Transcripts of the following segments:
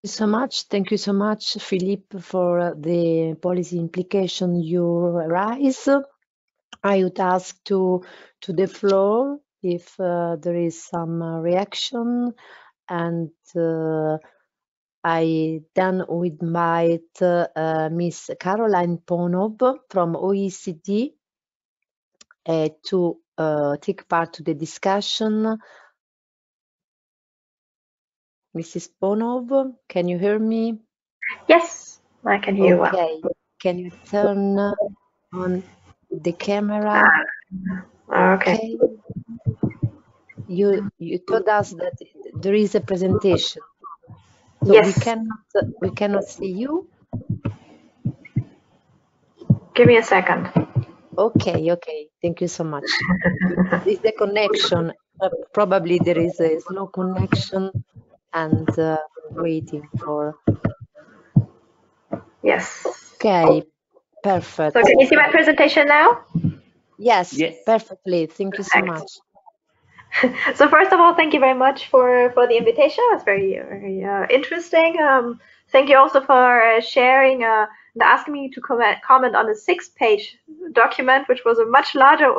so much. Thank you so much, Philippe, for the policy implication you raise. I would ask to the floor if there is some reaction, and I then would invite Miss Caroline Paunov from OECD to take part to the discussion. Mrs. Paunov, can you hear me? Yes, I can hear you well. Okay, can you turn on the camera? Okay. You told us that there is a presentation, so yes. we cannot see you. Give me a second. Okay, thank you so much. Is the connection? Probably there is a slow connection, and waiting for. Yes. Okay, perfect. So can you see my presentation now? Yes, perfectly. Thank you so much. So first of all, thank you very much for the invitation. It's very interesting. Thank you also for sharing and asking me to comment on a 6-page document, which was a much larger,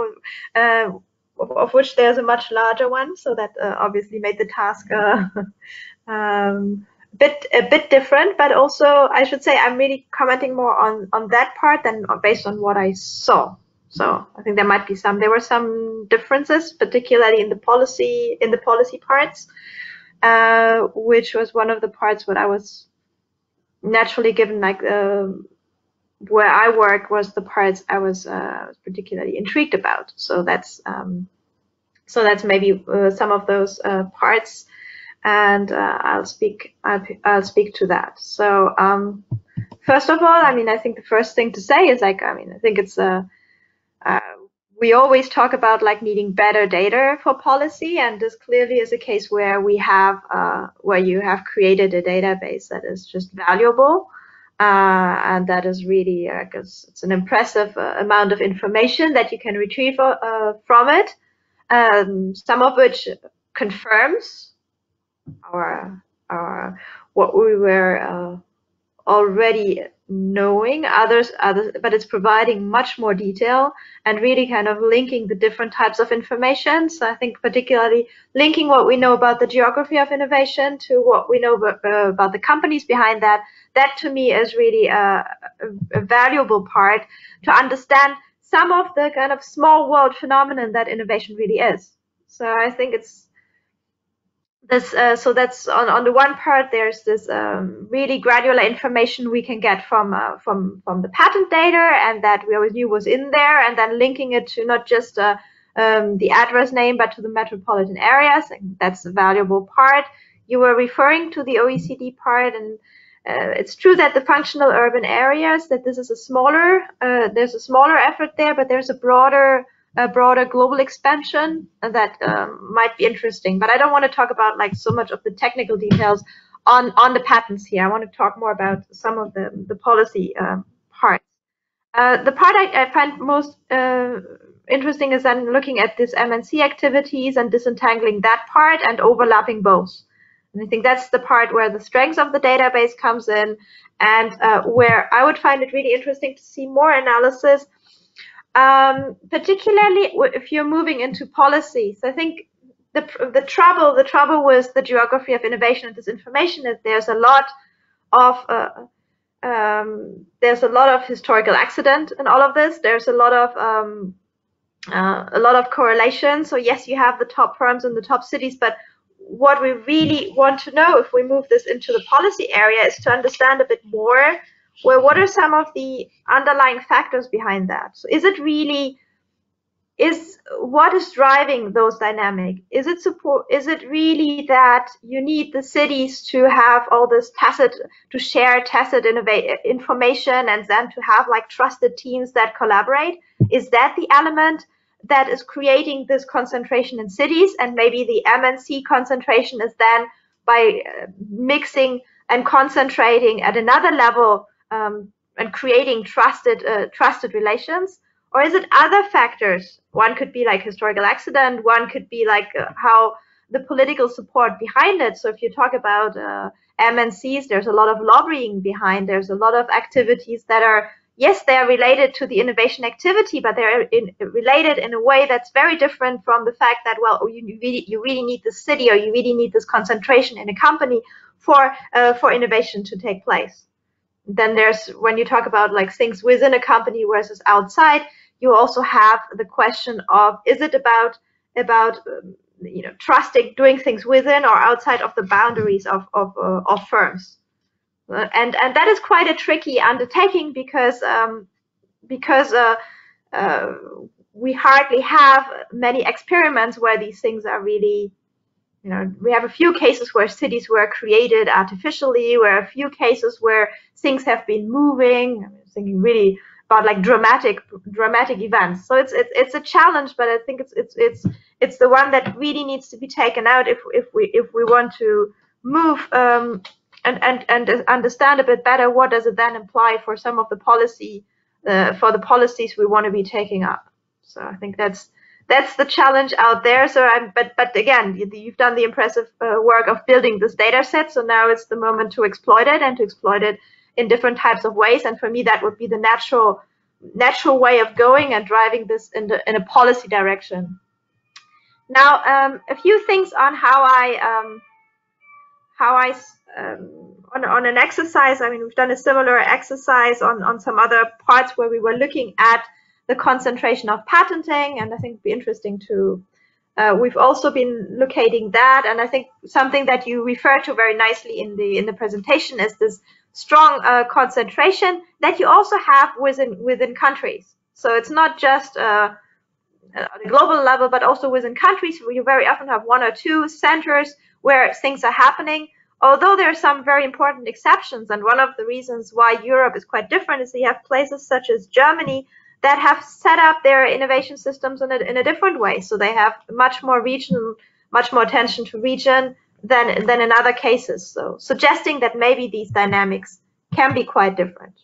of which there's a much larger one. So that obviously made the task a bit different. But also, I should say, I'm really commenting more on that part than based on what I saw. So I think there were some differences, particularly in the policy parts, which was one of the parts what I was naturally given, like where I work was the parts I was particularly intrigued about. So that's maybe some of those parts, and I'll speak to that. So first of all, I mean, I think the first thing to say is I think it's we always talk about like needing better data for policy, and this clearly is a case where we have where you have created a database that is just valuable, and that is really because it's an impressive amount of information that you can retrieve from it, some of which confirms our what we were already knowing, others, but it's providing much more detail and really kind of linking the different types of information. So I think particularly linking what we know about the geography of innovation to what we know about the companies behind that, that to me is really a valuable part to understand some of the kind of small world phenomenon that innovation really is. So I think it's this, so that's on the one part. There's this really granular information we can get from the patent data, and that we always knew was in there, and then linking it to not just the address name, but to the metropolitan areas. And that's a valuable part. You were referring to the OECD part, and it's true that the functional urban areas, that this is a smaller, there's a smaller effort there, but there's a broader global expansion that might be interesting. But I don't want to talk about like so much of the technical details on the patents here. I want to talk more about some of the policy parts. The part I find most interesting is then looking at this MNC activities and disentangling that part and overlapping both. And I think that's the part where the strength of the database comes in, and where I would find it really interesting to see more analysis, particularly if you're moving into policies. I think the trouble with the geography of innovation and disinformation is there's a lot of historical accident in all of this. There's a lot of correlation. So yes, you have the top firms in the top cities, but what we really want to know if we move this into the policy area is to understand a bit more, well, what are some of the underlying factors behind that? So is it really, what is driving those dynamics? Is it really that you need the cities to have all this share tacit information, and then to have like trusted teams that collaborate? Is that the element that is creating this concentration in cities? And maybe the MNC concentration is then by mixing and concentrating at another level, and creating trusted relations? Or is it other factors? One could be like historical accident. One could be like how the political support behind it. So if you talk about MNCs, there's a lot of lobbying behind. There's a lot of activities that are, yes, they are related to the innovation activity, but they're related in a way that's very different from the fact that, well, you really need this city, or you really need this concentration in a company for innovation to take place. Then there's, when you talk about like things within a company versus outside, you also have the question of, is it about trusting, doing things within or outside of the boundaries of firms, and that is quite a tricky undertaking, because we hardly have many experiments where these things are really, we have a few cases where cities were created artificially, where a few cases where things have been moving. I'm thinking really about like dramatic events. So it's a challenge, but I think it's the one that really needs to be taken out if we want to move and understand a bit better what does it then imply for some of the policy for the policies we want to be taking up. So I think that's the challenge out there. So but again, you've done the impressive work of building this data set. So now it's the moment to exploit it, and to exploit it in different types of ways. And for me, that would be the natural way of going and driving this in a policy direction. Now, a few things on how on an exercise. I mean, we've done a similar exercise on some other parts where we were looking at the concentration of patenting, and I think it'd be interesting to. We've also been locating that, and I think something that you refer to very nicely in the presentation is this strong concentration that you also have within countries. So it's not just at a global level, but also within countries where you very often have one or two centers where things are happening. Although there are some very important exceptions, and one of the reasons why Europe is quite different is that you have places such as Germany that have set up their innovation systems in a different way. So they have much more attention to region than in other cases. So suggesting that maybe these dynamics can be quite different.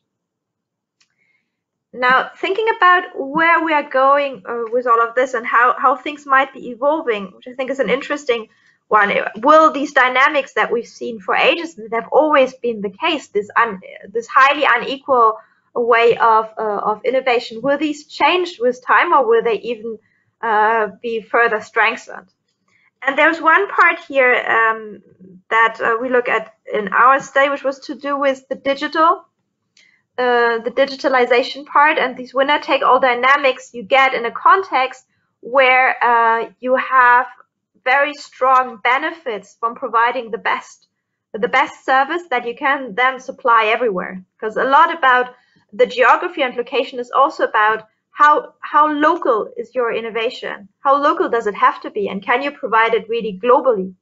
Now, thinking about where we are going with all of this and how things might be evolving, which I think is an interesting one. Will these dynamics that we've seen for ages, that have always been the case, this highly unequal way of innovation, will these change with time, or will they even be further strengthened? And there's one part here that we look at in our study, which was to do with the digitalization part, and these winner-take-all dynamics you get in a context where you have very strong benefits from providing the best service that you can then supply everywhere. Because a lot about the geography and location is also about how local is your innovation? How local does it have to be? And can you provide it really globally?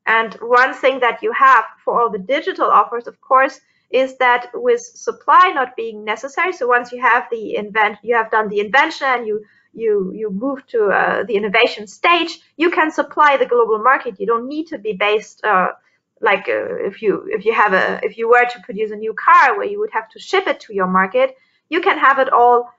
And one thing that you have for all the digital offers, of course, is that with supply not being necessary. So once you have done the invention, you move to the innovation stage, you can supply the global market. You don't need to be based if you were to produce a new car where you would have to ship it to your market. You can have it all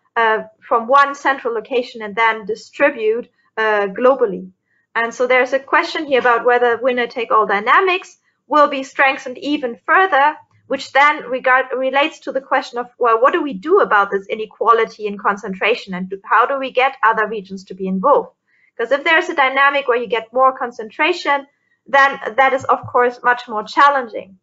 from one central location and then distribute globally. And so there's a question here about whether winner-take-all dynamics will be strengthened even further, which then relates to the question of, well, what do we do about this inequality in concentration, and how do we get other regions to be involved? Because if there's a dynamic where you get more concentration, then that is, of course, much more challenging.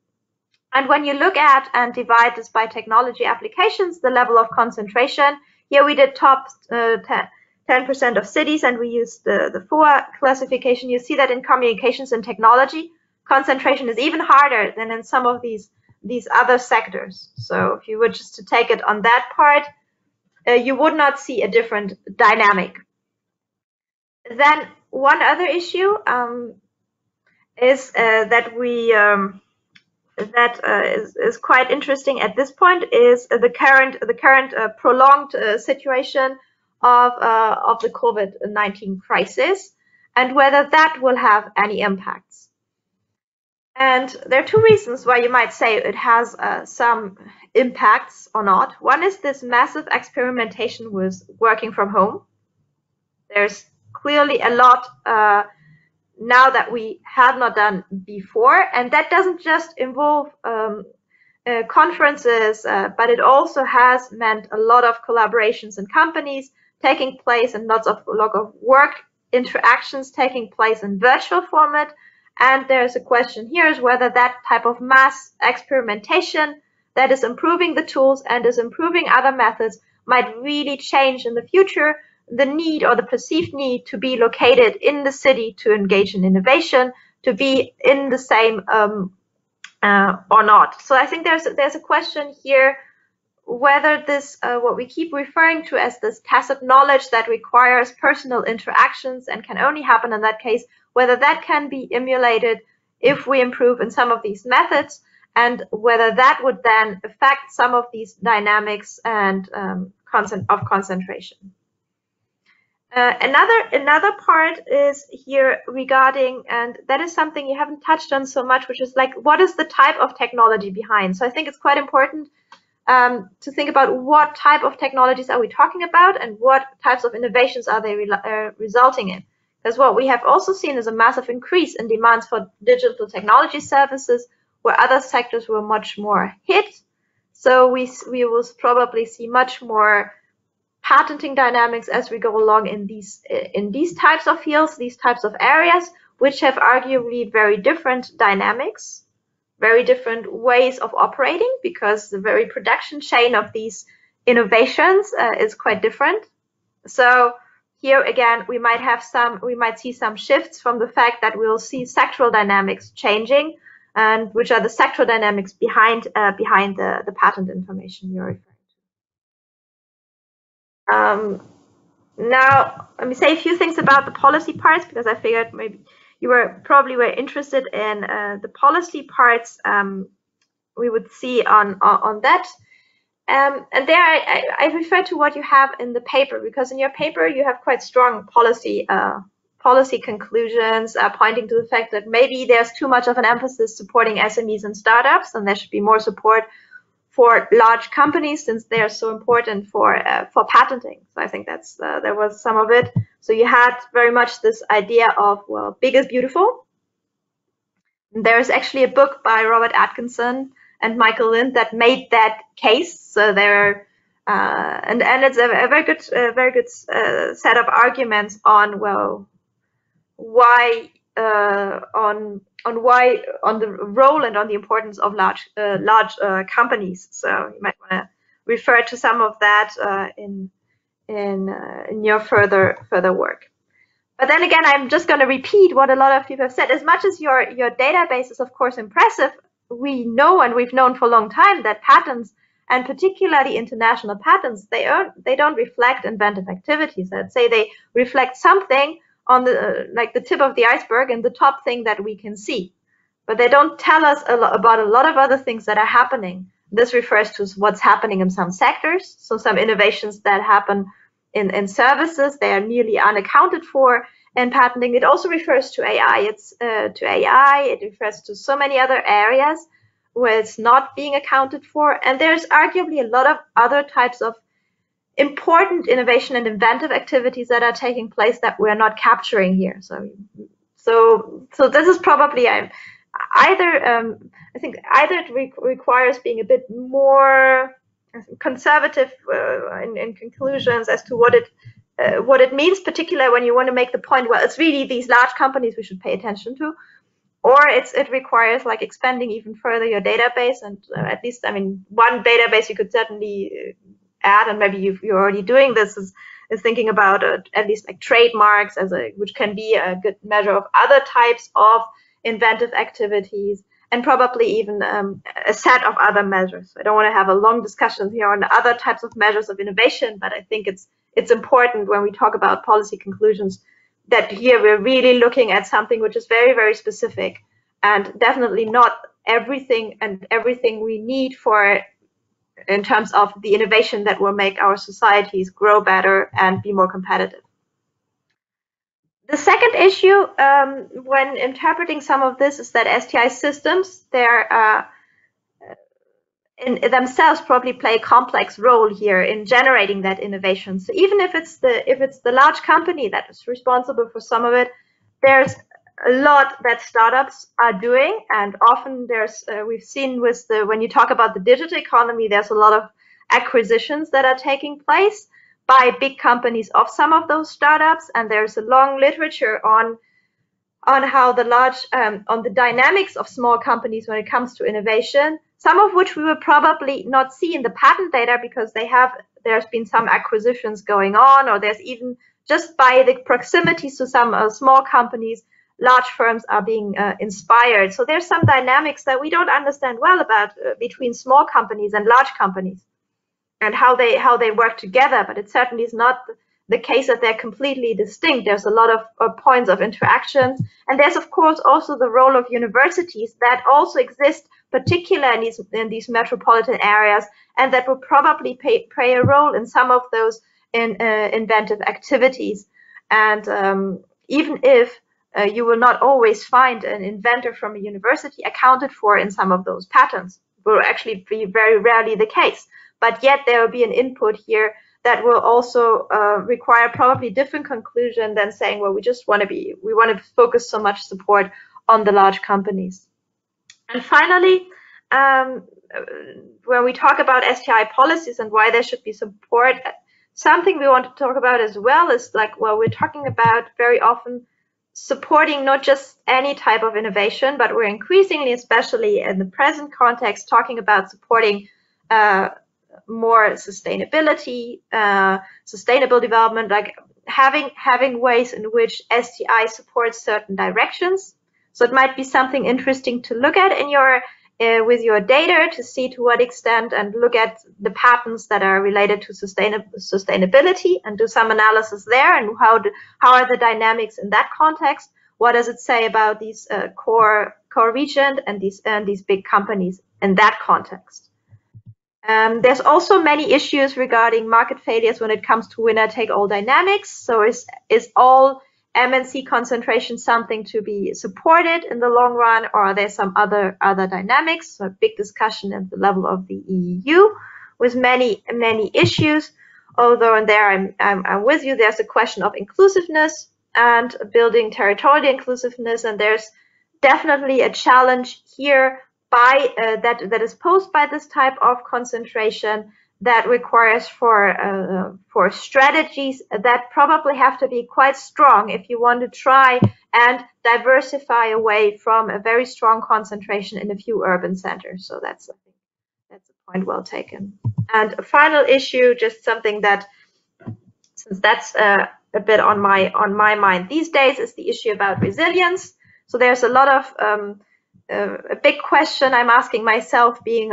And when you look at and divide this by technology applications, the level of concentration, here we did top 10% of cities, and we used the 4 classification. You see that in communications and technology, concentration is even harder than in some of these other sectors. So if you were just to take it on that part, you would not see a different dynamic. Then one other issue is that we is quite interesting at this point is the current prolonged situation of the COVID-19 crisis, and whether that will have any impacts. And there are 2 reasons why you might say it has some impacts or not. One is this massive experimentation with working from home. There's clearly a lot now that we had not done before. And that doesn't just involve conferences, but it also has meant a lot of collaborations in companies taking place and lot of work interactions taking place in virtual format. And there's a question here is whether that type of mass experimentation that is improving the tools and is improving other methods might really change in the future the need or the perceived need to be located in the city to engage in innovation, to be in the same or not. So I think there's a question here whether this, what we keep referring to as this tacit knowledge that requires personal interactions and can only happen in that case, whether that can be emulated if we improve in some of these methods, and whether that would then affect some of these dynamics and of concentration. Another part is here regarding, and that is something you haven't touched on so much, which is like, what is the type of technology behind? So I think it's quite important to think about what type of technologies are we talking about and what types of innovations are they resulting in. Because what we have also seen is a massive increase in demands for digital technology services where other sectors were much more hit. So we will probably see much more patenting dynamics as we go along in these types of fields, these types of areas, which have arguably very different dynamics, very different ways of operating, because the very production chain of these innovations is quite different. So here again, we might see some shifts from the fact that we'll see sectoral dynamics changing, and which are the sectoral dynamics behind the patent information you're referring to. Now, let me say a few things about the policy parts, because I figured maybe you probably were interested in the policy parts we would see on that. And there I refer to what you have in the paper, because in your paper you have quite strong policy conclusions pointing to the fact that maybe there's too much of an emphasis supporting SMEs and startups, and there should be more support for large companies since they are so important for patenting. So I think that's there was some of it. So you had very much this idea of, well, big is beautiful. There's actually a book by Robert Atkinson and Michael Lind that made that case. So there, and it's a very good set of arguments on, well, why on the role and on the importance of large companies. So you might want to refer to some of that in your further work. But then again, I'm just going to repeat what a lot of people have said. As much as your database is of course impressive, we know, and we've known for a long time, that patents, and particularly international patents, they don't reflect inventive activities. I'd say they reflect something on the like the tip of the iceberg and the top thing that we can see, but they don't tell us about a lot of other things that are happening. This refers to what's happening in some sectors. So some innovations that happen in services, they are nearly unaccounted for in patenting. It also refers to AI. It refers to so many other areas where it's not being accounted for. And there's arguably a lot of other types of important innovation and inventive activities that are taking place that we're not capturing here. So this is probably either I think either it requires being a bit more conservative in conclusions as to what it means, particularly when you want to make the point, well, it's really these large companies we should pay attention to, or it requires like expanding even further your database. And at least, I mean, one database you could certainly add, and maybe you're already doing this, is thinking about at least like trademarks which can be a good measure of other types of inventive activities, and probably even a set of other measures. I don't want to have a long discussion here on other types of measures of innovation, but I think it's important when we talk about policy conclusions that here we're really looking at something which is very, very specific, and definitely not everything we need for in terms of the innovation that will make our societies grow better and be more competitive. The second issue when interpreting some of this is that STI systems, they're in themselves probably play a complex role here in generating that innovation. So even if it's the large company that is responsible for some of it, there's a lot that startups are doing, and often there's we've seen with when you talk about the digital economy, there's a lot of acquisitions that are taking place by big companies of some of those startups, and there's a long literature on how the on the dynamics of small companies when it comes to innovation, some of which we will probably not see in the patent data because there's been some acquisitions going on, or there's even just by the proximity to some small companies, large firms are being inspired. So there's some dynamics that we don't understand well about between small companies and large companies and how they work together, but it certainly is not the case that they're completely distinct. There's a lot of points of interaction, and there's of course also the role of universities that also exist, particularly in these metropolitan areas, and that will probably play a role in some of those inventive activities. And even if you will not always find an inventor from a university accounted for in some of those patents, will actually be very rarely the case. But yet there will be an input here that will also require probably different conclusion than saying, well, we want to focus so much support on the large companies. And finally, when we talk about STI policies and why there should be support, something we want to talk about as well is like, well, we're talking about very often supporting not just any type of innovation, but we're increasingly, especially in the present context, talking about supporting more sustainability, sustainable development, like having ways in which STI supports certain directions. So it might be something interesting to look at in your with your data to see to what extent, and look at the patents that are related to sustainability and do some analysis there, and how are the dynamics in that context. What does it say about these core region and these big companies in that context? There's also many issues regarding market failures when it comes to winner-take-all dynamics. So is all MNC concentration something to be supported in the long run, or are there some other dynamics? So a big discussion at the level of the EU with many issues. Although, and there I'm with you, there's a question of inclusiveness and building territorial inclusiveness, and there's definitely a challenge here by that is posed by this type of concentration that requires for strategies that probably have to be quite strong if you want to try and diversify away from a very strong concentration in a few urban centers. So that's a point well taken. And a final issue, just something that, since that's a bit on my mind these days, is the issue about resilience. So there's a lot of a big question I'm asking myself, being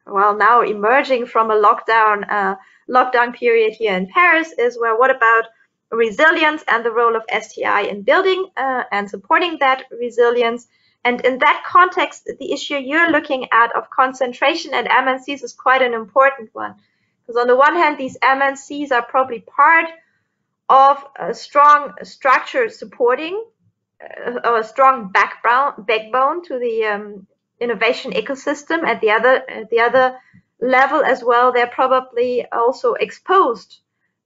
well, now emerging from a lockdown period here in Paris, is, well, what about resilience and the role of STI in building and supporting that resilience? And in that context, the issue you're looking at of concentration and MNCs is quite an important one, because on the one hand, these MNCs are probably part of a strong structure supporting or a strong backbone to the innovation ecosystem. At the other level as well, they're probably also exposed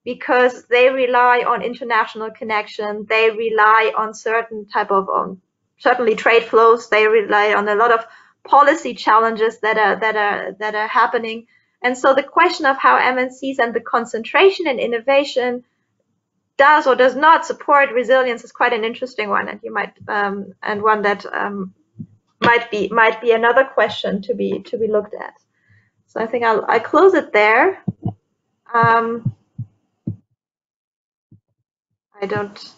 because they rely on international connection. They rely on certain type of certainly trade flows. They rely on a lot of policy challenges that are happening. And so the question of how MNCs and the concentration in innovation does or does not support resilience is quite an interesting one, and you might and one that might be another question to be looked at. So I think I close it there. I don't.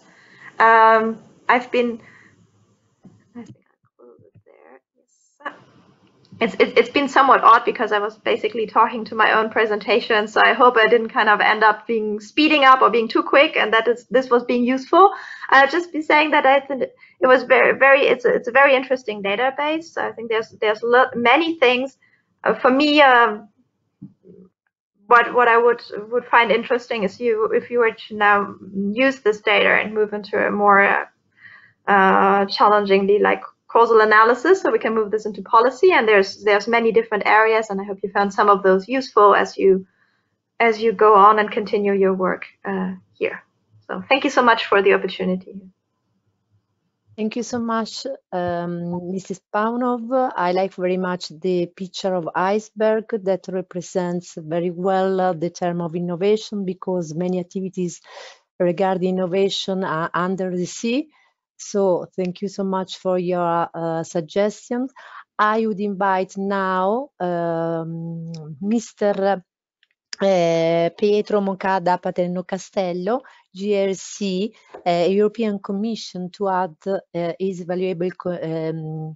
I think I'll close it there. Yes. It's been somewhat odd because I was basically talking to my own presentation, so I hope I didn't kind of end up being speeding up or being too quick, and that this was being useful. I'll just be saying that I think it was it's a very interesting database. So I think there's many things for me. What I would find interesting is if you were to now use this data and move into a more challengingly like causal analysis, so we can move this into policy, and there's many different areas, and I hope you found some of those useful as you go on and continue your work here. So thank you so much for the opportunity. Thank you so much, Mrs. Paunov. I like very much the picture of iceberg that represents very well the term of innovation, because many activities regarding innovation are under the sea. So thank you so much for your suggestions. I would invite now Mr. Pietro Moncada-Paternò-Castello, GRC, European Commission, to add his valuable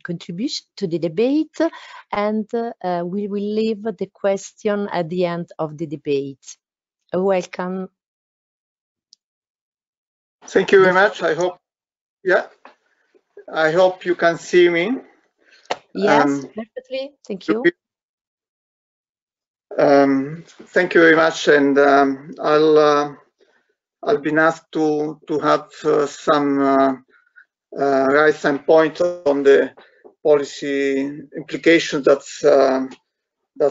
contribution to the debate, and we will leave the question at the end of the debate. Welcome. Thank you very much. I hope, I hope you can see me. Yes, perfectly. Thank you. Thank you very much, and I'll be asked to have some raise some points on the policy implications that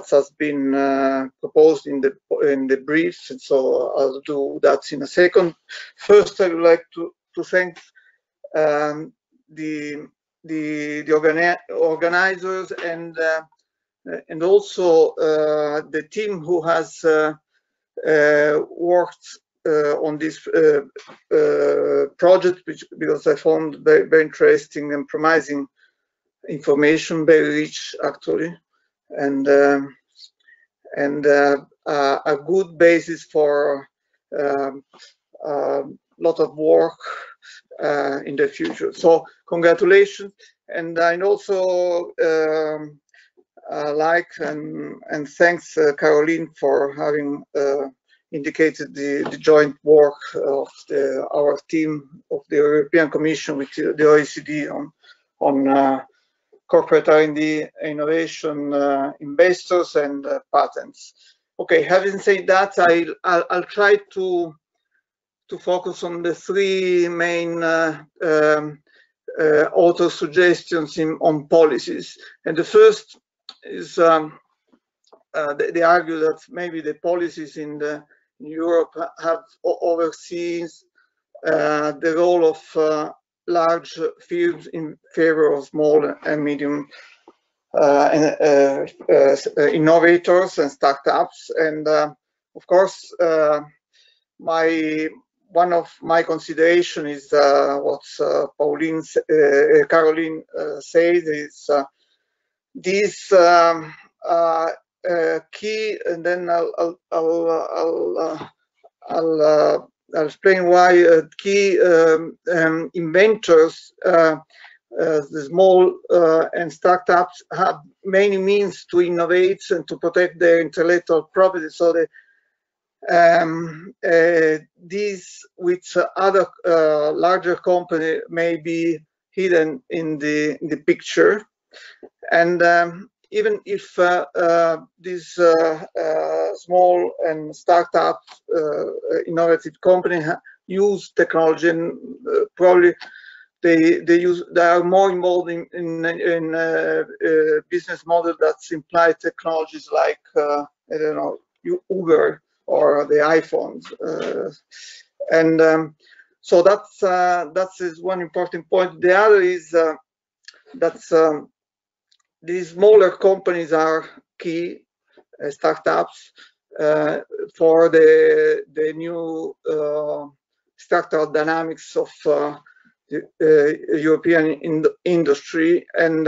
has been proposed in the briefs, and so I'll do that in a second. First, I would like to thank the organizers and also the team who has worked on this project, because I found very interesting and promising information, very rich actually, and a good basis for a lot of work in the future. So congratulations, and I also like and thanks Caroline for having indicated the joint work of our team of the European Commission with the OECD on corporate R&D, innovation, investors, and patents. Okay, having said that, I'll try to focus on the three main author suggestions on policies. And the first is they argue that maybe the policies in Europe have oversees the role of large firms in favor of small and medium innovators and startups. And of course, one of my consideration is what Caroline said is these key, and then I'll explain why key inventors, the small and startups, have many means to innovate and to protect their intellectual property. So these with other larger company may be hidden in the picture, and even if these small and startup innovative companies use technology, and probably they are more involved in business model that imply technologies like I don't know, Uber or the iPhones, and so that is one important point. The other is that these smaller companies are key startups for the new structural dynamics of the European industry, and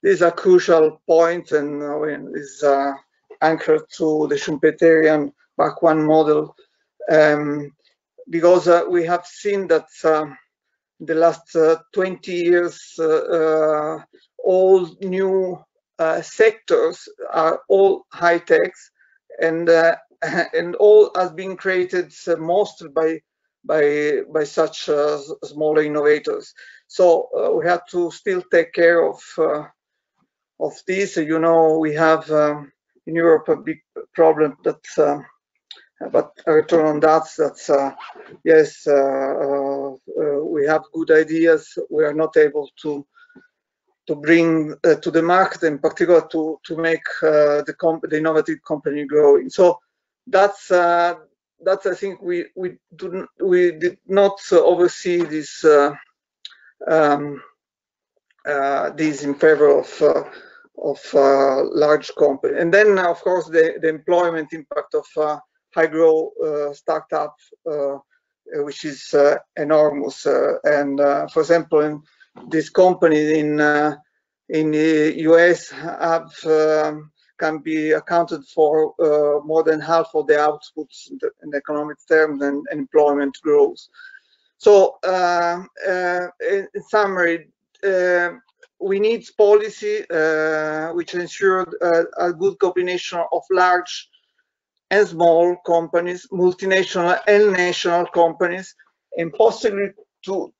these are crucial points, and is anchored to the Schumpeterian Mark I model, because we have seen that the last 20 years all new sectors are all high techs, and all has been created mostly by such smaller innovators. So we have to still take care of this. You know, we have in Europe a big problem that, but I return on that. That yes, we have good ideas. We are not able to bring to the market, in particular to make the innovative company growing. So that's I think we did not oversee this this in favor of large companies. And then, of course, the employment impact of high growth startup, which is enormous. And for example, in these companies in the US have can be accounted for more than half of the outputs in economic terms, and employment grows. So in summary, we need policy which ensure a good combination of large and small companies, multinational and national companies, and possibly to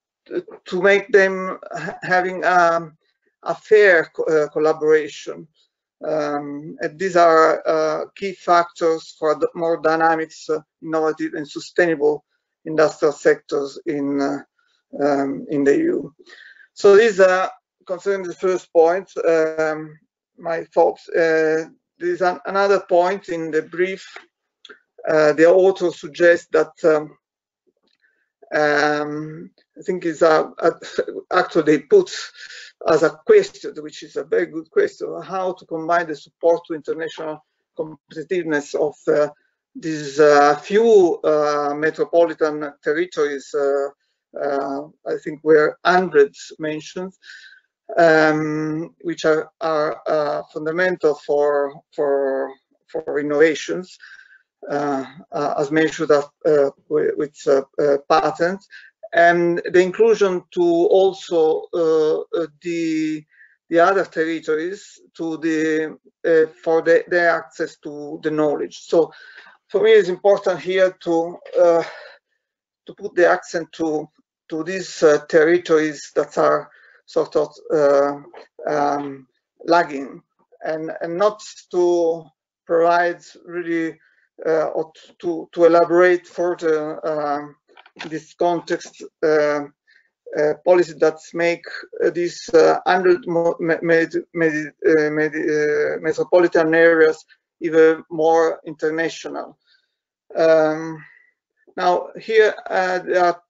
make them having a fair collaboration. And these are key factors for the more dynamic, innovative, and sustainable industrial sectors in the EU. So these are concerning the first point, my thoughts. There is another point in the brief. The author suggests that I think is actually puts as a question, which is a very good question, how to combine the support to international competitiveness of these few metropolitan territories. I think were hundreds mentioned, which are fundamental for innovations, as mentioned with patents, and the inclusion to also the other territories to for their access to the knowledge. So for me, it's important here to put the accent to these territories that are sort of lagging, and not to provide really or to elaborate further this context policy that make these 100 metropolitan areas even more international. Now here there are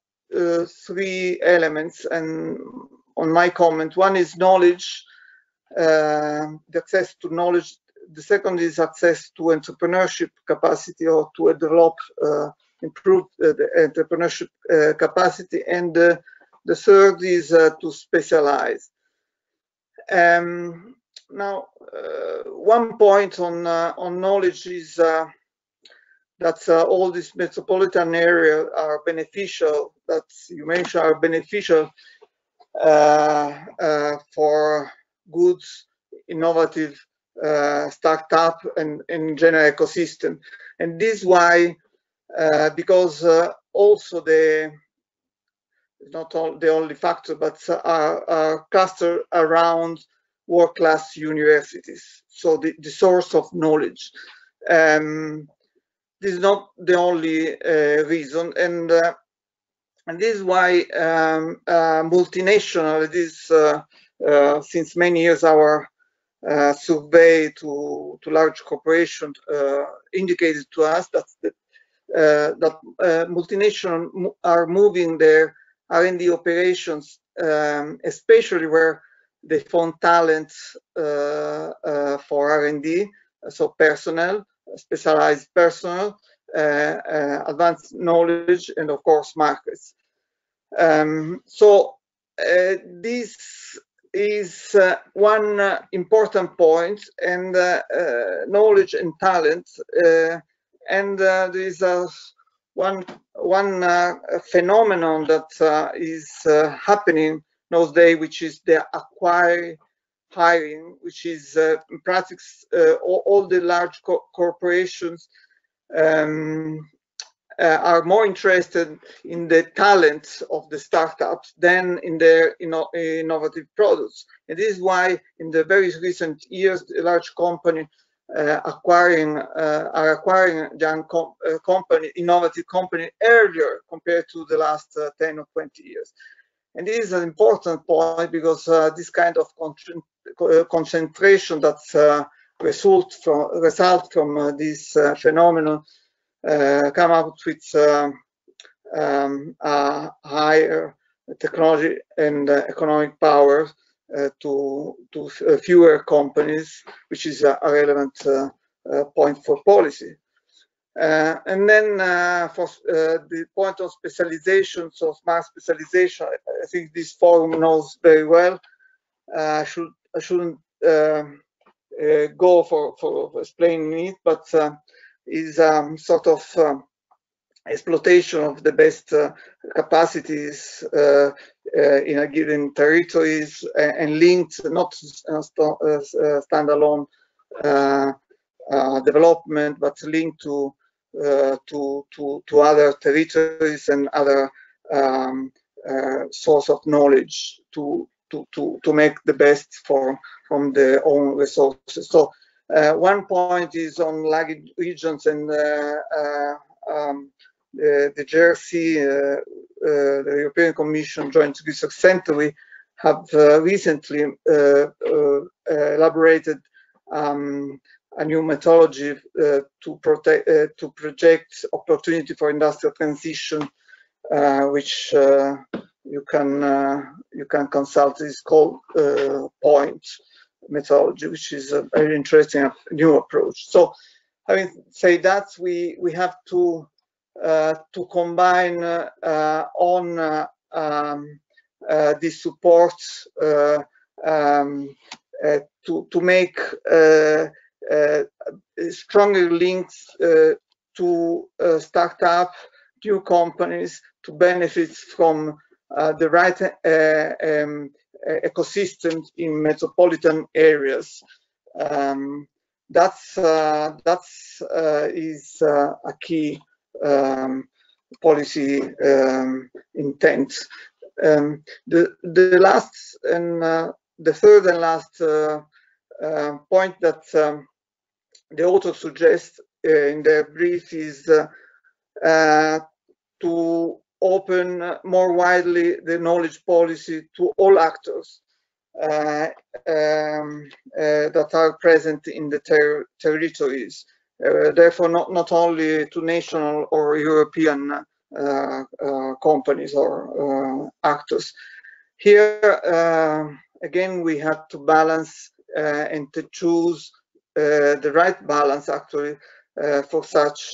three elements, and on my comment, one is knowledge, the access to knowledge. The second is access to entrepreneurship capacity, or to develop, improve the entrepreneurship capacity, and the third is to specialize. Now, one point on knowledge is that all these metropolitan areas are beneficial, that you mentioned are beneficial for goods, innovative startup, and general ecosystem. And this is why, because also not all the only factor, but are clustered around world-class universities. So the source of knowledge. This is not the only reason, and this is why multinational. This since many years our survey to large corporations indicated to us that multinational are moving their R&D operations, especially where they found talent for R&D, so personnel, specialized personnel, advanced knowledge, and of course markets. So this is one important point, and knowledge and talent, and there is one phenomenon that is happening those days, which is the hiring, which is in practice all the large corporations are more interested in the talent of the startups than in their innovative products. And this is why in the very recent years, the large company are acquiring young company, innovative company earlier compared to the last 10 or 20 years. And this is an important point, because this kind of concentration that result from this phenomenon come out with a higher technology and economic power to fewer companies, which is a relevant point for policy. And then for the point of specialization, so smart specialization, I think this forum knows very well. I shouldn't go for explaining it, but is sort of exploitation of the best capacities in a given territories and linked, not standalone development, but linked to other territories and other source of knowledge to make the best from their own resources. So one point is on lagging regions and the JRC, the European Commission Joint Research Center, we have recently elaborated a new methodology to project opportunity for industrial transition, which you can consult. It's called POINT methodology, which is a very interesting new approach. So, having said that, we have to combine on this support to make stronger links to startup, new companies to benefit from the right ecosystems in metropolitan areas. That's is a key policy intent. The last and the third and last point that the author suggests in their brief is to open more widely the knowledge policy to all actors that are present in the territories. Therefore, not only to national or European companies or actors. Here, again, we have to balance and to choose the right balance, actually, for such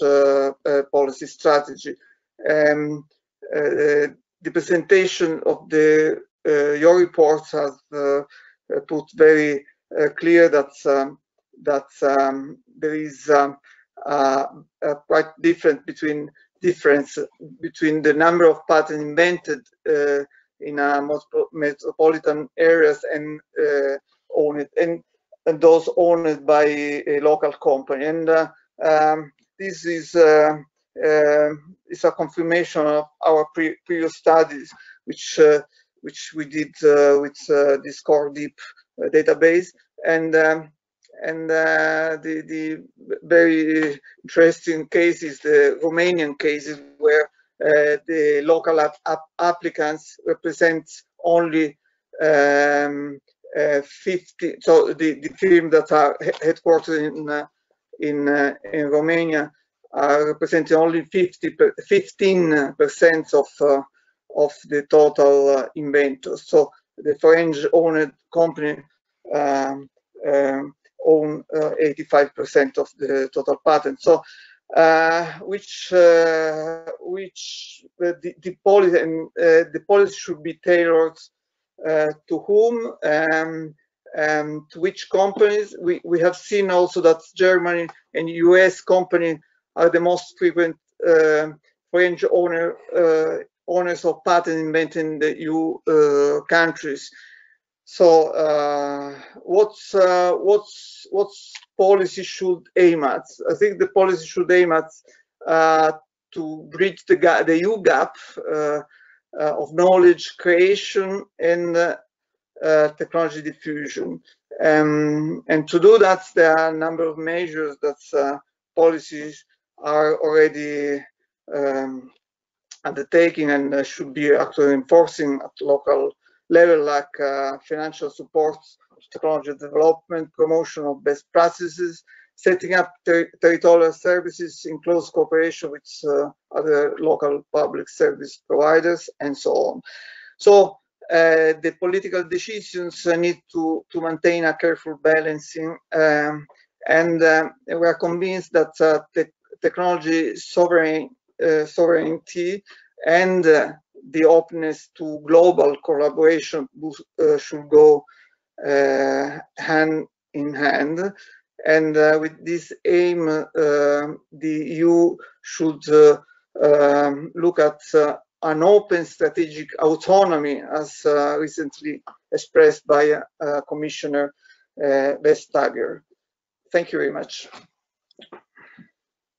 policy strategy. The presentation of your report has put very clear that there is quite difference between the number of patents invented in metropolitan areas and those owned by a local company. And this is a confirmation of our previous studies, which we did with this core deep database, and the very interesting case is the Romanian cases, where the local applicants represent only 50. So the firms that are headquartered in Romania are representing only 15% of the total inventors. So the French-owned company own 85% of the total patents. So which the policy and the policy should be tailored to whom and to which companies. We have seen also that Germany and US companies are the most frequent French owners of patent invented in the EU countries. So what's policy should aim at? I think the policy should aim at to bridge the EU gap of knowledge creation and technology diffusion. And to do that, there are a number of measures that policies are already undertaking and should be actually enforcing at local level, like financial support, technology development, promotion of best practices, setting up territorial services in close cooperation with other local public service providers, and so on. So the political decisions need to maintain a careful balancing, and we are convinced that technology sovereignty and the openness to global collaboration should go hand in hand. And with this aim, the EU should look at an open strategic autonomy, as recently expressed by Commissioner Vestager. Thank you very much.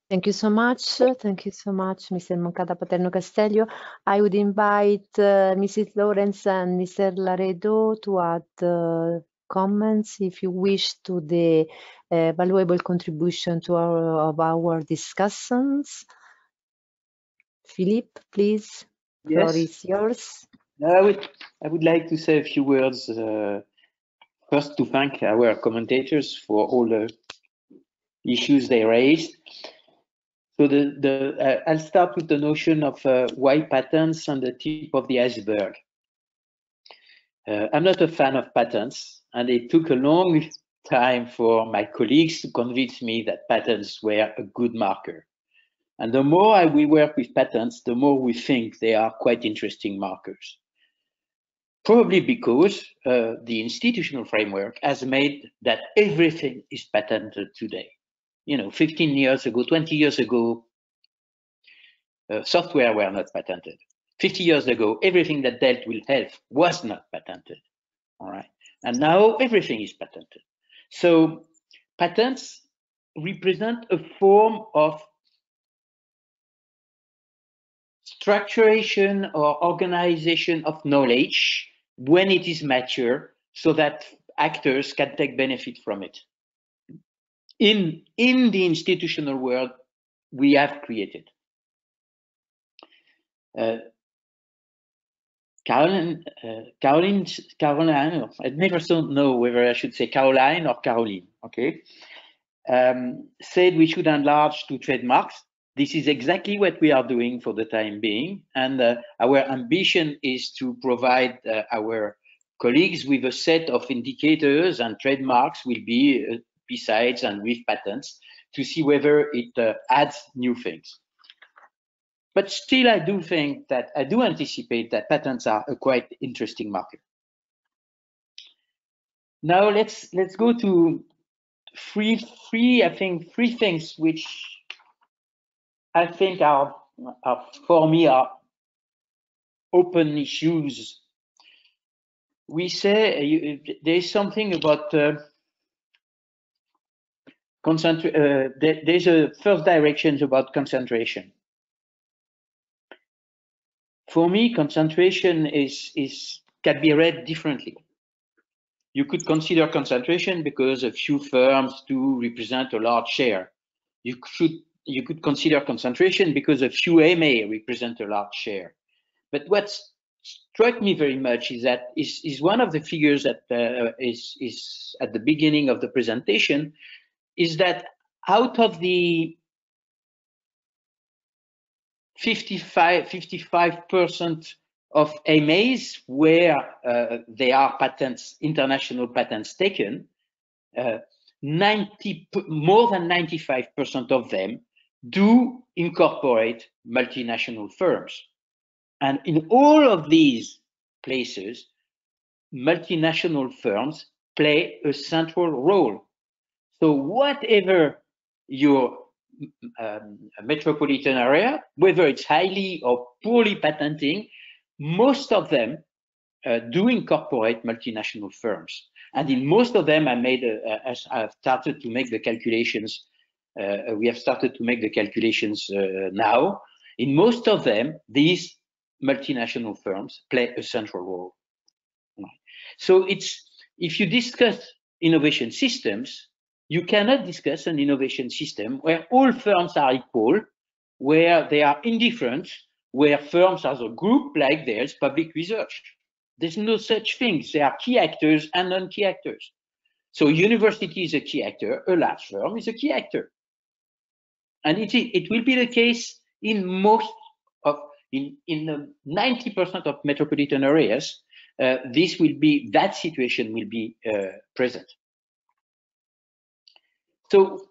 Thank you so much. Thank you so much, Mr. Moncada-Paternò-Castello. I would invite Mrs. Lawrence and Mr. Laredo to add comments, if you wish, to the valuable contribution to our discussions. Philippe, please. The floor is yours. I would like to say a few words. First, to thank our commentators for all the issues they raised. So I'll start with the notion of why patents on the tip of the iceberg. I'm not a fan of patents, and it took a long time for my colleagues to convince me that patents were a good marker. And the more we work with patents, the more we think they are quite interesting markers. Probably because the institutional framework has made that everything is patented today. You know, 15 years ago, 20 years ago, software were not patented. 50 years ago, everything that dealt with health was not patented. All right. And now everything is patented. So patents represent a form of structuration or organization of knowledge when it is mature, so that actors can take benefit from it. In the institutional world we have created. Caroline, I never know whether I should say Caroline or Caroline, okay, said we should enlarge to trademarks. This is exactly what we are doing for the time being, and our ambition is to provide our colleagues with a set of indicators, and trademarks will be besides and with patents, to see whether it adds new things. But still, I do anticipate that patents are a quite interesting market. Now let's go to three things which I think are for me are open issues. We say there's something about there's a first direction about concentration. For me, concentration can be read differently. You could consider concentration because a few firms do represent a large share. You could consider concentration because a few MA represent a large share. But what struck me very much is that is one of the figures that is at the beginning of the presentation, is that out of the 55% of MAs where there are patents, international patents taken, more than 95% of them do incorporate multinational firms. And in all of these places, multinational firms play a central role. So whatever your metropolitan area, whether it's highly or poorly patenting, most of them do incorporate multinational firms. And in most of them, I've started to make the calculations. We have started to make the calculations now. In most of them, these multinational firms play a central role. So if you discuss innovation systems, you cannot discuss an innovation system where all firms are equal, where they are indifferent, where firms as a group, like there's public research. There's no such thing. There are key actors and non-key actors. So university is a key actor, a large firm is a key actor. And it will be the case in most of, In the 90% of metropolitan areas, that situation will be present. So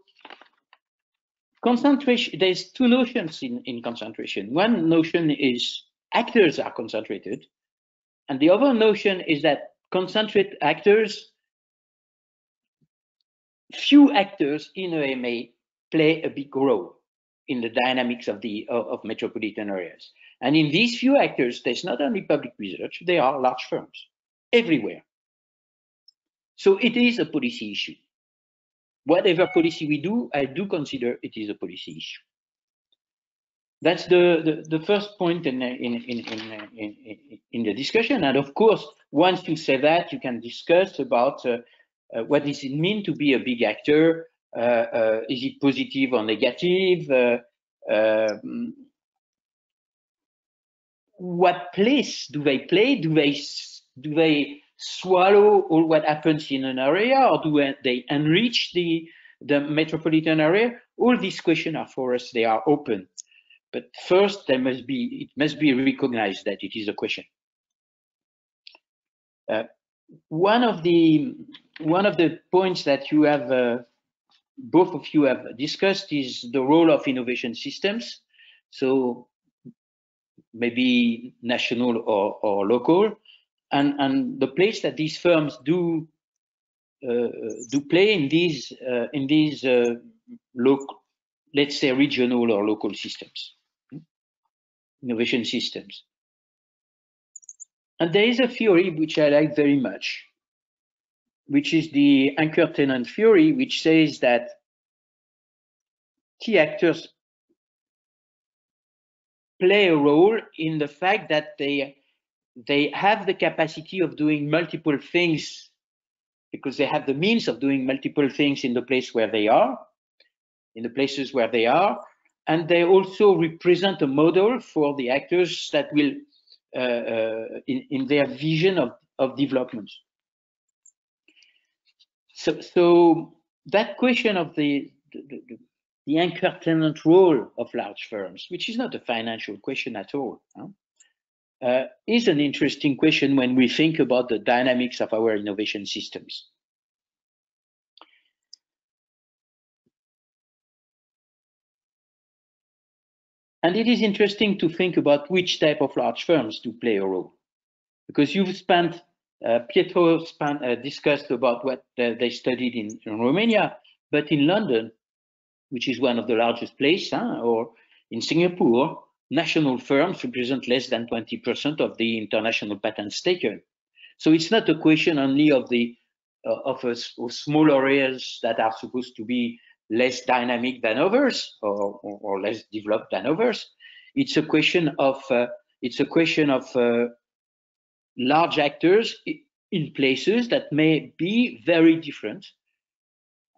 concentration, there's two notions in concentration. One notion is actors are concentrated, and the other notion is that concentrate actors, few actors in AMA play a big role in the dynamics of metropolitan areas. And in these few actors, there's not only public research, there are large firms everywhere. So it is a policy issue. Whatever policy we do, I do consider it is a policy issue. That's the first point in the discussion. And of course, once you say that, you can discuss about what does it mean to be a big actor? Is it positive or negative? What place do they play? Do they swallow all what happens in an area, or do they enrich the metropolitan area? All these questions are for us, they are open. But first, it must be recognized that it is a question. One of the points that you have, both of you have discussed, is the role of innovation systems. So maybe national or local, and the place that these firms do play in these local, let's say regional or local systems, innovation systems. And there is a theory which I like very much, which is the anchor tenant theory, which says that key actors play a role in the fact that they have the capacity of doing multiple things, because they have the means of doing multiple things in the place where they are, in the places where they are, and they also represent a model for the actors that will, in their vision of development. So that question of the anchor tenant role of large firms, which is not a financial question at all, is an interesting question when we think about the dynamics of our innovation systems. And it is interesting to think about which type of large firms do play a role, because you've spent, Pietro discussed about what they studied in Romania, but in London, which is one of the largest places, or in Singapore, national firms represent less than 20% of the international patents taken. So it's not a question only of small areas that are supposed to be less dynamic than others, or less developed than others. It's a question of large actors in places that may be very different.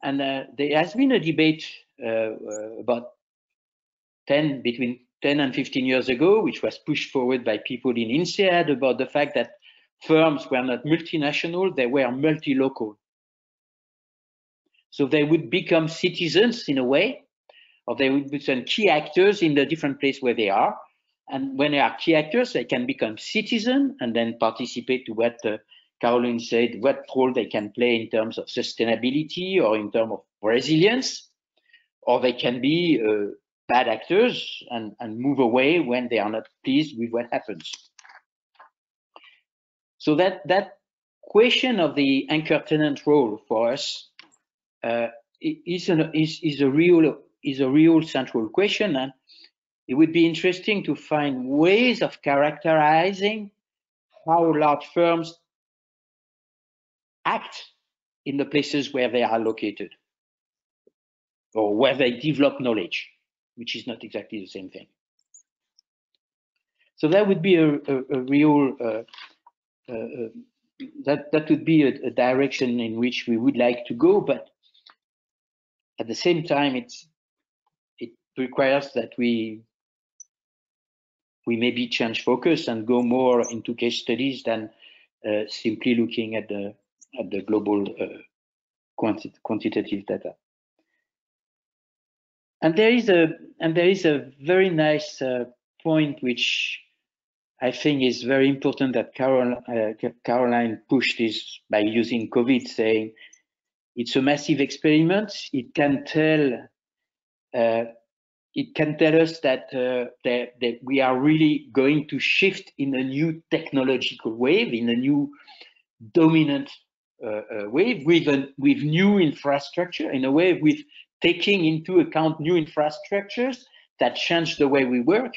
And there has been a debate about between 10 and 15 years ago, which was pushed forward by people in INSEAD, about the fact that firms were not multinational, they were multi-local. So they would become citizens in a way, or they would become key actors in the different place where they are. And when they are key actors, they can become citizens and then participate to what Caroline said, what role they can play in terms of sustainability or in terms of resilience, or they can be bad actors and move away when they are not pleased with what happens. So that question of the anchor tenant role for us is a real central question, and it would be interesting to find ways of characterizing how large firms act in the places where they are located, or where they develop knowledge, which is not exactly the same thing. So that would be a real that would be a direction in which we would like to go, but at the same time, it requires that we maybe change focus and go more into case studies than simply looking at the global quantitative data. And there is a very nice point which I think is very important that Caroline pushed is by using COVID, saying it's a massive experiment. It can tell us that we are really going to shift in a new technological wave, in a new dominant wave with new infrastructure, in a way with taking into account new infrastructures that change the way we work.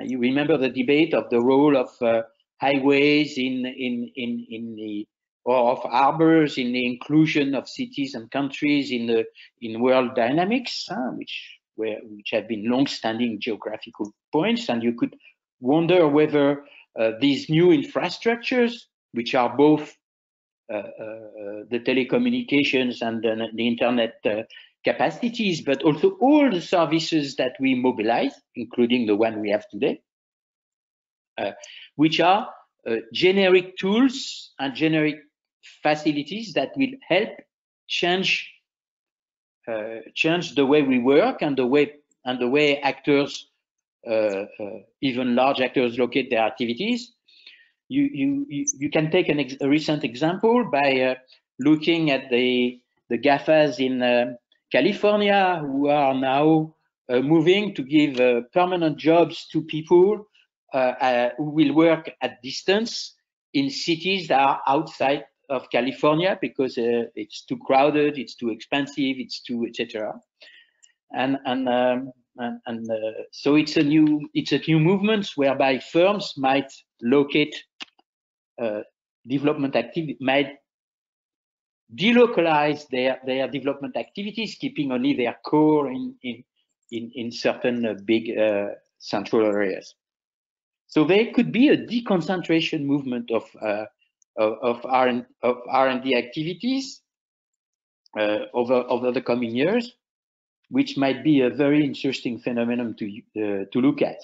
You remember the debate of the role of highways or of harbors in the inclusion of cities and countries in world dynamics, which have been long-standing geographical points, and you could wonder whether these new infrastructures, which are both the telecommunications and the internet capacities, but also all the services that we mobilize, including the one we have today, which are generic tools and generic facilities that will help change the way we work and the way actors, even large actors, locate their activities. You can take a recent example by looking at the GAFAs in California, who are now moving to give permanent jobs to people who will work at distance in cities that are outside of California because it's too crowded, it's too expensive, it's too etc. So it's a new movement whereby firms might locate development activity, might delocalize their development activities, keeping only their core in certain big central areas. So there could be a deconcentration movement of R&D activities over the coming years, which might be a very interesting phenomenon to look at.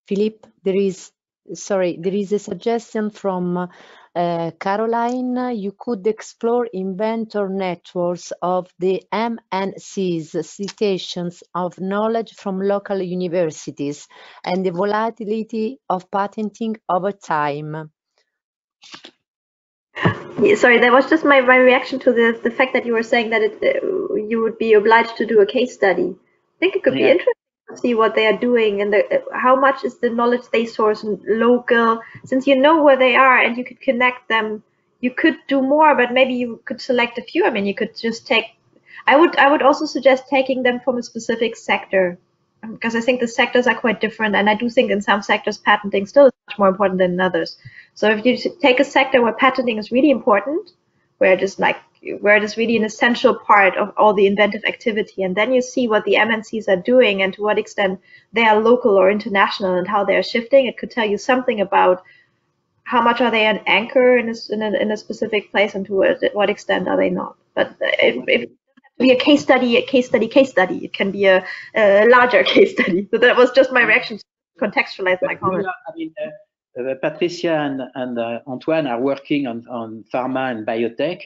Philippe, there is a suggestion from Caroline. You could explore inventor networks of the MNCs, citations of knowledge from local universities, and the volatility of patenting over time. Yeah, sorry, that was just my reaction to the fact that you were saying that you would be obliged to do a case study. I think it could be interesting to see what they are doing and how much is the knowledge they source local. Since you know where they are and you could connect them, you could do more, but maybe you could select a few. I mean, you could just take. I would also suggest taking them from a specific sector, because I think the sectors are quite different, and I do think in some sectors patenting still is much more important than in others. So if you take a sector where patenting is really important, where it is really an essential part of all the inventive activity, and then you see what the MNCs are doing and to what extent they are local or international and how they're shifting, it could tell you something about how much are they an anchor in a specific place and to what extent are they not. But if be a case study. It can be a larger case study. So that was just my reaction to contextualize my comment. I mean, Patricia and Antoine are working on pharma and biotech.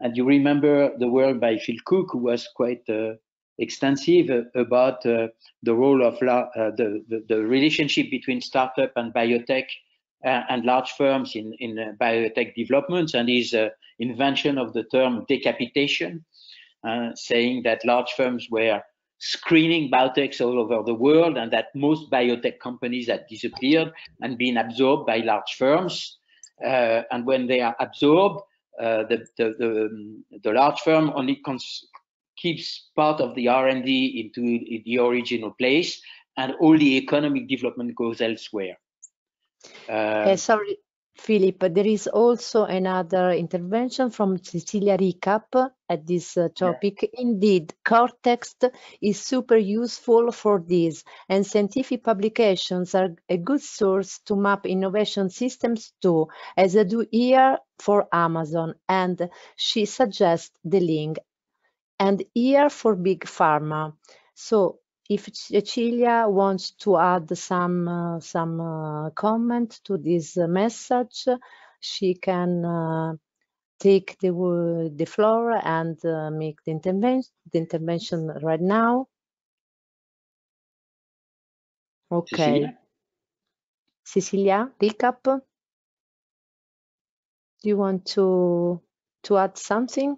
And you remember the work by Phil Cook, who was quite extensive about the role of the relationship between startup and biotech and large firms in biotech developments, and his invention of the term decapitation. Saying that large firms were screening biotechs all over the world and that most biotech companies had disappeared and been absorbed by large firms. And when they are absorbed, the large firm only keeps part of the R&D into the original place, and all the economic development goes elsewhere. Sorry, Philip, there is also another intervention from Cecilia Recap at this topic. Yeah. Indeed, core text is super useful for this, and scientific publications are a good source to map innovation systems too, as I do here for Amazon, and she suggests the link, and here for Big Pharma. So if Cecilia wants to add some comment to this message, she can take the floor and make the intervention right now? Okay. Cecilia, recap. Do you want to add something?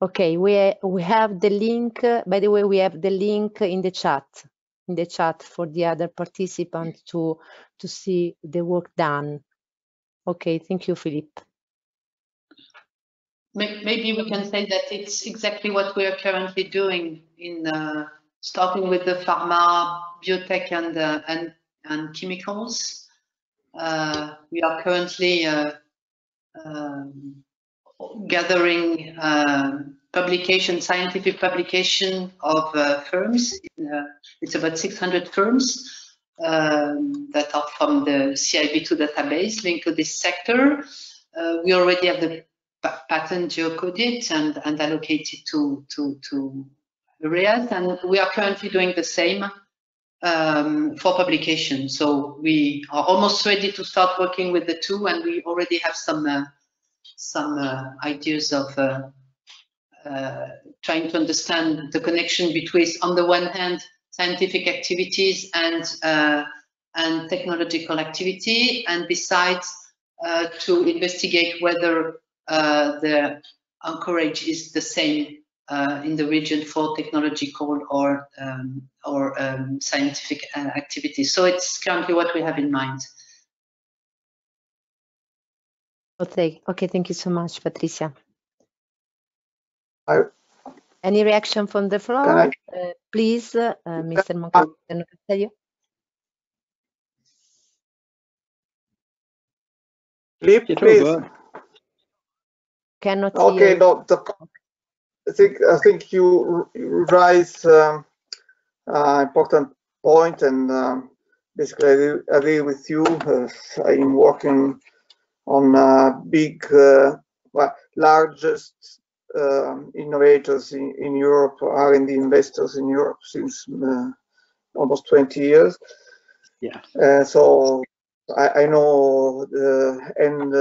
Okay, we have the link. By the way, we have the link in the chat for the other participants to see the work done. Okay, thank you, Philippe. Maybe we can say that it's exactly what we are currently doing in starting with the pharma, biotech, and chemicals. We are currently gathering scientific publication of firms. It's about 600 firms that are from the CIB2 database linked to this sector. We already have the patent geocoded and allocated to areas, and we are currently doing the same for publication. So we are almost ready to start working with the two, and we already have some ideas of trying to understand the connection between, on the one hand, scientific activities and technological activity, and besides to investigate whether the anchorage is the same in the region for technological or scientific activities. So it's currently what we have in mind. Okay, thank you so much, Patricia. Any reaction from the floor? Please, Mr. Moncada-Paternò-Castello. Please. Cannot okay, hear. No, I think you raise important point, and basically I agree with you. I'm working on big, largest innovators in Europe, R&D investors in Europe since almost 20 years. Yeah. So I know, and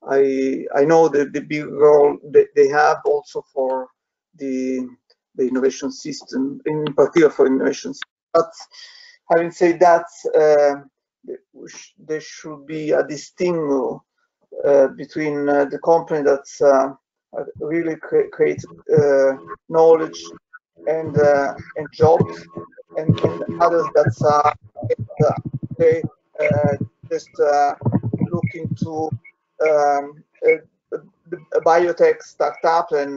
I know the big role that they have also for the innovation system, in particular for innovation system. But having said that, there should be a distinction between the company that really creates knowledge and jobs, and others that just looking to a biotech startup and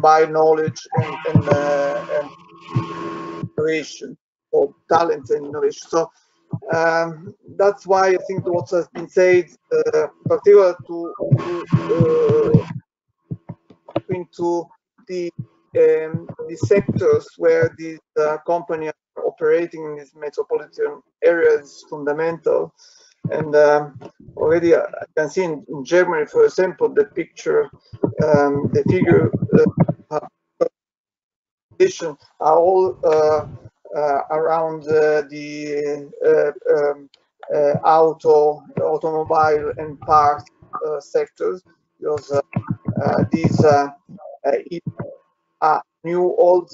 buy knowledge and innovation, or talent and innovation. So that's why I think what has been said, particular into the sectors where these companies are operating in these metropolitan areas is fundamental. And already I can see in Germany, for example, the picture, the figure are all around the automobile and parts sectors, because these are new old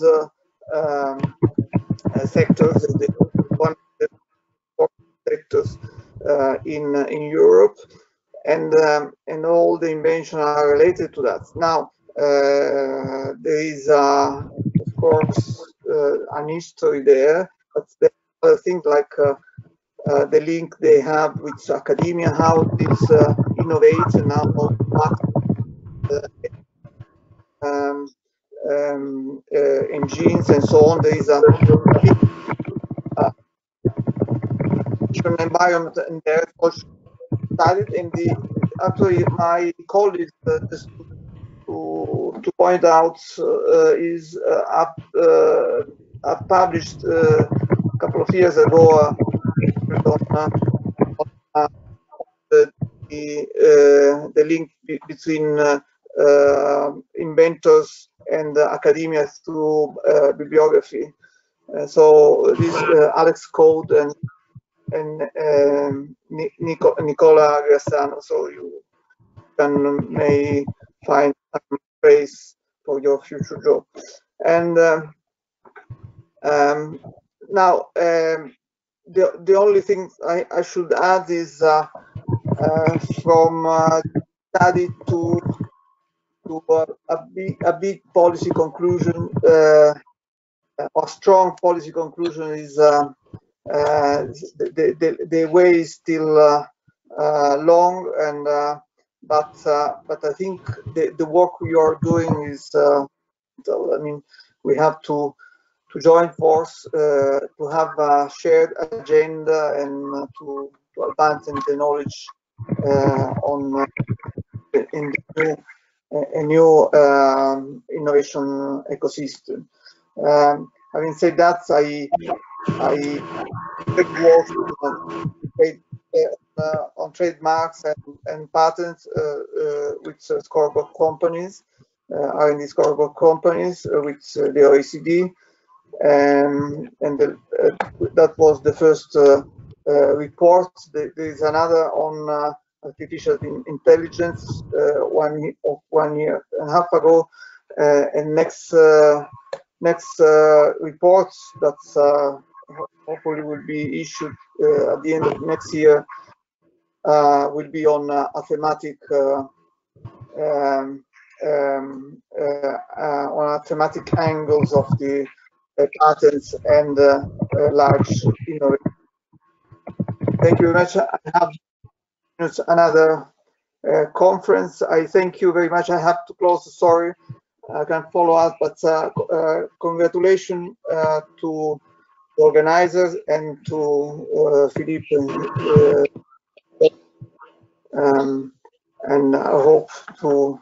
sectors, one of the sectors in Europe, and all the inventions are related to that. Now there is of course an history there, but there are other things like the link they have with academia, how this innovates and how engines and so on. There is a big environment, and there studied in the actually my colleagues to point out is published a couple of years ago on the link between inventors and academia through bibliography. So this Alex Code and Nicola Grassano, so you may find some space for your future job. And now the only thing I should add is from study to a big policy conclusion, or strong policy conclusion is the way is still long, and but I think the work we are doing is, I mean, we have to join force, to have a shared agenda, and to advance in the knowledge on in the new innovation ecosystem. Having said that, I work on trademarks and patents with scoreboard companies, R&D scoreboard companies with the OECD, and that was the first report. There is another on artificial intelligence 1 year and a half ago, and next reports that's hopefully will be issued at the end of next year will be on thematic angles of the patents and large innovation. Thank you very much. I have another conference. I thank you very much. I have to close. Sorry, I can't follow up, but congratulations to the organizers and to Philippe, and I hope to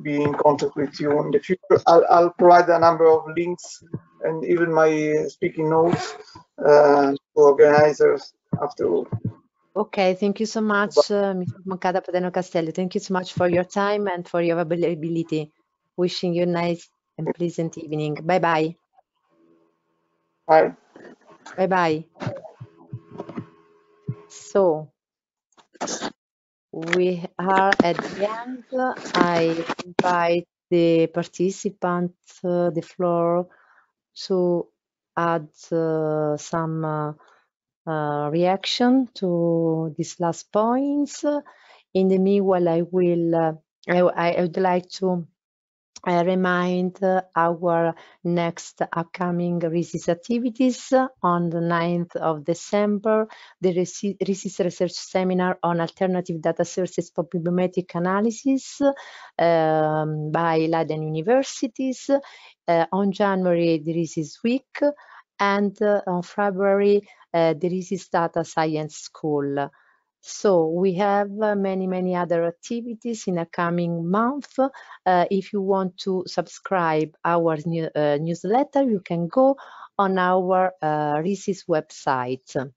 be in contact with you in the future. I'll provide a number of links and even my speaking notes to organizers afterward. Okay, thank you so much, Mr. Moncada-Paternò-Castello. Thank you so much for your time and for your availability. Wishing you a nice and pleasant evening. Bye-bye. Bye. Bye-bye. So, we are at the end. I invite the participants, the floor, to add some reaction to these last points. In the meanwhile, I would like to remind our next upcoming RISIS activities on the 9th of December, the RISIS research seminar on alternative data sources for bibliometric analysis by Leiden universities. On January, the RISIS week, and on February, the RISIS Data Science School. So we have many other activities in a coming month. If you want to subscribe our newsletter, you can go on our RISIS website.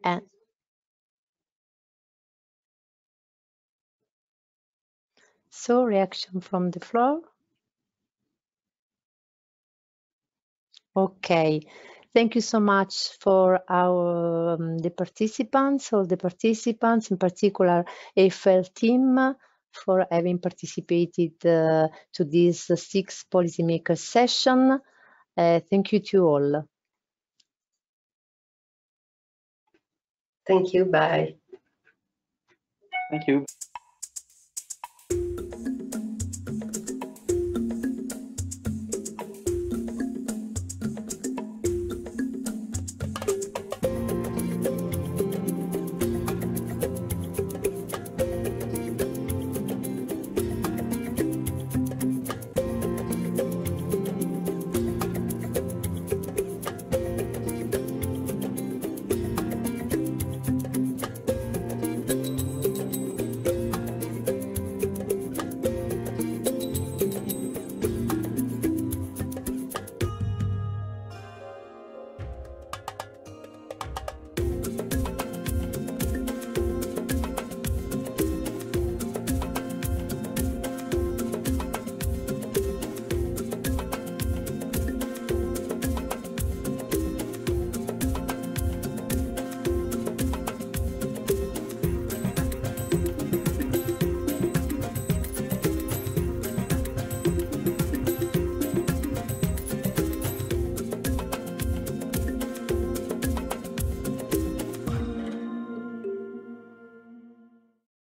And so, reaction from the floor. Okay, thank you so much for our the participants, all the participants, in particular AFL team, for having participated to this 6th Policymakers session. Thank you to all. Thank you. Bye. Thank you.